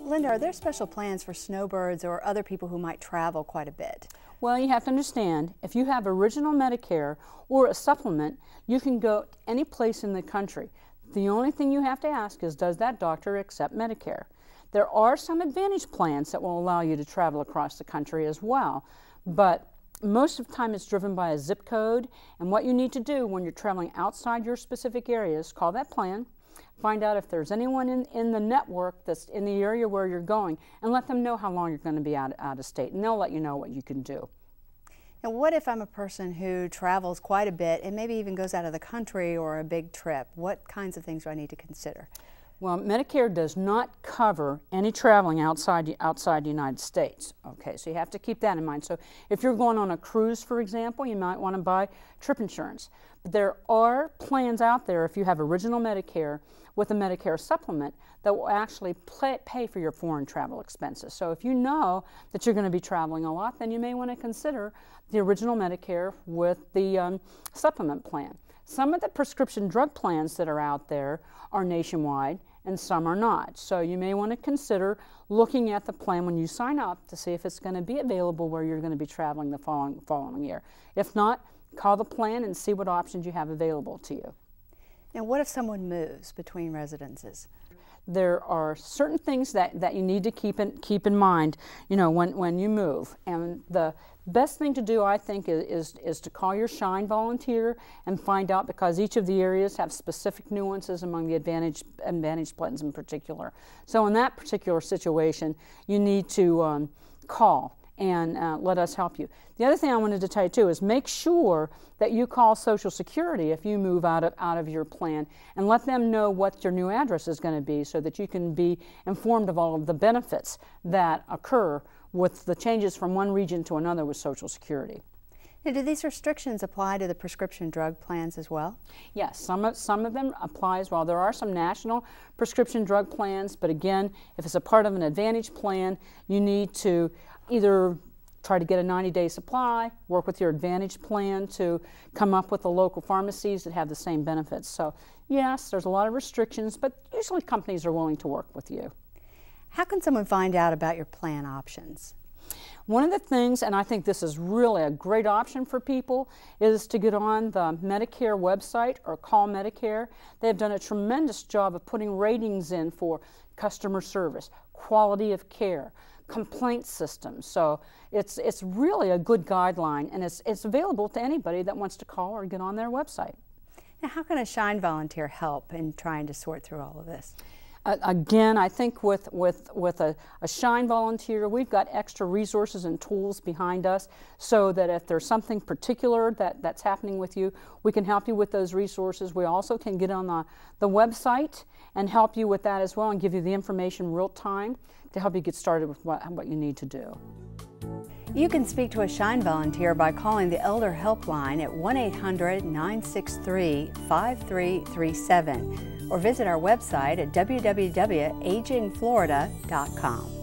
Linda, are there special plans for snowbirds or other people who might travel quite a bit? Well, you have to understand, if you have original Medicare or a supplement, you can go any place in the country. The only thing you have to ask is, does that doctor accept Medicare? There are some Advantage plans that will allow you to travel across the country as well, but most of the time it's driven by a zip code, and what you need to do when you're traveling outside your specific areas, call that plan, find out if there's anyone in the network that's in the area where you're going, and let them know how long you're going to be out of state, and they'll let you know what you can do. Now, what if I'm a person who travels quite a bit and maybe even goes out of the country or a big trip? What kinds of things do I need to consider? Well, Medicare does not cover any traveling outside the United States. Okay, so you have to keep that in mind. So if you're going on a cruise, for example, you might want to buy trip insurance. But there are plans out there, if you have original Medicare with a Medicare supplement, that will actually pay for your foreign travel expenses. So if you know that you're going to be traveling a lot, then you may want to consider the original Medicare with the supplement plan. Some of the prescription drug plans that are out there are nationwide and some are not. So you may want to consider looking at the plan when you sign up to see if it's going to be available where you're going to be traveling the following year. If not, call the plan and see what options you have available to you. Now, what if someone moves between residences? There are certain things that you need to keep in mind, you know, when you move. And the best thing to do, I think, is to call your Shine volunteer and find out, because each of the areas have specific nuances among the Advantage plans in particular. So in that particular situation, you need to call and let us help you. The other thing I wanted to tell you too is make sure that you call Social Security if you move out of your plan, and let them know what your new address is going to be so that you can be informed of all of the benefits that occur with the changes from one region to another with Social Security. Now, do these restrictions apply to the prescription drug plans as well? Yes, some of them apply as well. There are some national prescription drug plans, but again, if it's a part of an Advantage plan, you need to either try to get a 90-day supply, work with your Advantage plan to come up with the local pharmacies that have the same benefits. So yes, there's a lot of restrictions, but usually companies are willing to work with you. How can someone find out about your plan options? One of the things, and I think this is really a great option for people, is to get on the Medicare website or call Medicare. They've done a tremendous job of putting ratings in for customer service, quality of care, complaint systems. So it's really a good guideline, and it's available to anybody that wants to call or get on their website. Now, how can a Shine volunteer help in trying to sort through all of this? Again, I think with a Shine volunteer, we've got extra resources and tools behind us so that if there's something particular that's happening with you, we can help you with those resources. We also can get on the website and help you with that as well, and give you the information real time to help you get started with what you need to do. You can speak to a Shine volunteer by calling the Elder Helpline at 1-800-963-5337 or visit our website at www.agingflorida.com.